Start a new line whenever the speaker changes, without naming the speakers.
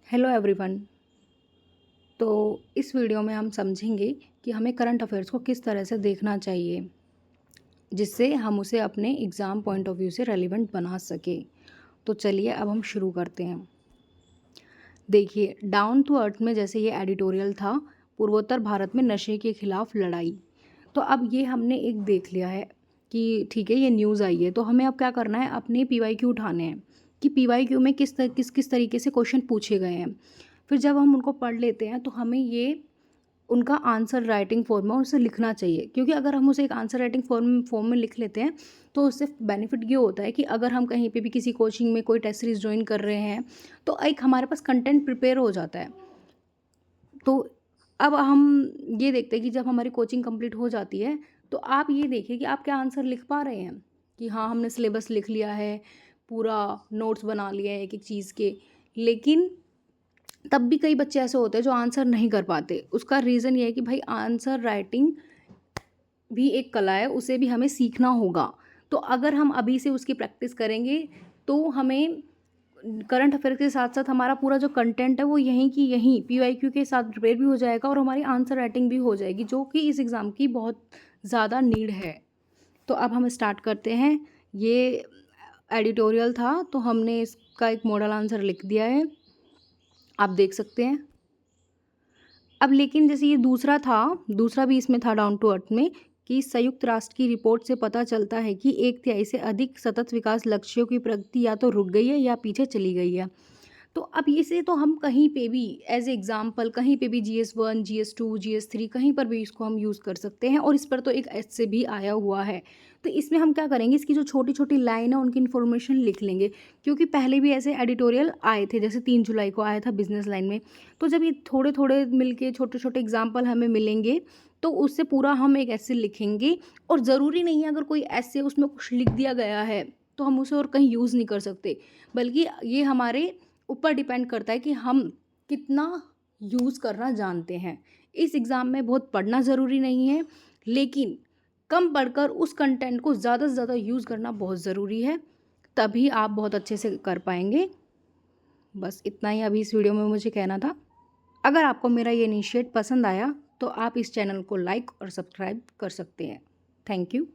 Hello everyone. तो इस video में हम समझेंगे कि हमें करंट अफेयर्स को किस तरह से देखना चाहिए जिससे हम उसे अपने एग्ज़ाम पॉइंट ऑफ व्यू से रेलिवेंट बना सके। तो चलिए अब हम शुरू करते हैं। देखिए, डाउन टू अर्थ में जैसे ये एडिटोरियल था, पूर्वोत्तर भारत में नशे के खिलाफ लड़ाई। तो अब ये हमने एक देख लिया है कि ठीक है, ये न्यूज़ आई है, तो हमें अब क्या करना है, अपने पीवाईक्यू उठाने हैं कि पीवाईक्यू में किस तरीके से क्वेश्चन पूछे गए हैं। फिर जब हम उनको पढ़ लेते हैं तो हमें ये उनका आंसर राइटिंग फॉर्म में उसे लिखना चाहिए, क्योंकि अगर हम उसे एक आंसर राइटिंग फॉर्म में लिख लेते हैं तो उससे बेनिफिट ये होता है कि अगर हम कहीं पे भी किसी कोचिंग में कोई टेस्ट सीरीज ज्वाइन कर रहे हैं तो एक हमारे पास कंटेंट प्रिपेयर हो जाता है। तो अब हम ये देखते हैं कि जब हमारी कोचिंग कंप्लीट हो जाती है तो आप ये देखिए कि आप क्या आंसर लिख पा रहे हैं, कि हाँ हमने सिलेबस लिख लिया है, पूरा नोट्स बना लिया है एक एक चीज़ के। लेकिन तब भी कई बच्चे ऐसे होते हैं जो आंसर नहीं कर पाते। उसका रीज़न ये है कि भाई आंसर राइटिंग भी एक कला है, उसे भी हमें सीखना होगा। तो अगर हम अभी से उसकी प्रैक्टिस करेंगे तो हमें करंट अफेयर के साथ साथ हमारा पूरा जो कंटेंट है वो यहीं की यहीं पीवाईक्यू के साथ प्रिपेयर भी हो जाएगा और हमारी आंसर राइटिंग भी हो जाएगी, जो कि इस एग्ज़ाम की बहुत ज़्यादा नीड है। तो अब हम स्टार्ट करते हैं। ये एडिटोरियल था तो हमने इसका एक मॉडल आंसर लिख दिया है, आप देख सकते हैं। अब लेकिन जैसे ये दूसरा भी इसमें था डाउन टू अर्थ में, कि संयुक्त राष्ट्र की रिपोर्ट से पता चलता है कि 1/3 से अधिक सतत विकास लक्ष्यों की प्रगति या तो रुक गई है या पीछे चली गई है। तो अब इसे तो हम कहीं पे भी एज एग्जाम्पल कहीं पे भी GS1 GS2 GS3 कहीं पर भी इसको हम यूज़ कर सकते हैं, और इस पर तो एक ऐसे भी आया हुआ है। तो इसमें हम क्या करेंगे, इसकी जो छोटी छोटी लाइन है उनकी इन्फॉर्मेशन लिख लेंगे, क्योंकि पहले भी ऐसे एडिटोरियल आए थे, जैसे 3 जुलाई को आया था बिजनेस लाइन में। तो जब ये थोड़े थोड़े मिलके छोटे छोटे एग्जाम्पल हमें मिलेंगे तो उससे पूरा हम एक ऐसे लिखेंगे। और ज़रूरी नहीं है अगर कोई ऐसे उसमें कुछ लिख दिया गया है तो हम उसे और कहीं यूज़ नहीं कर सकते, बल्कि ये हमारे ऊपर डिपेंड करता है कि हम कितना यूज़ करना जानते हैं। इस एग्ज़ाम में बहुत पढ़ना ज़रूरी नहीं है, लेकिन कम पढ़कर उस कंटेंट को ज़्यादा से ज़्यादा यूज़ करना बहुत ज़रूरी है, तभी आप बहुत अच्छे से कर पाएंगे। बस इतना ही अभी इस वीडियो में मुझे कहना था। अगर आपको मेरा ये इनिशिएट पसंद आया तो आप इस चैनल को लाइक और सब्सक्राइब कर सकते हैं। Thank you.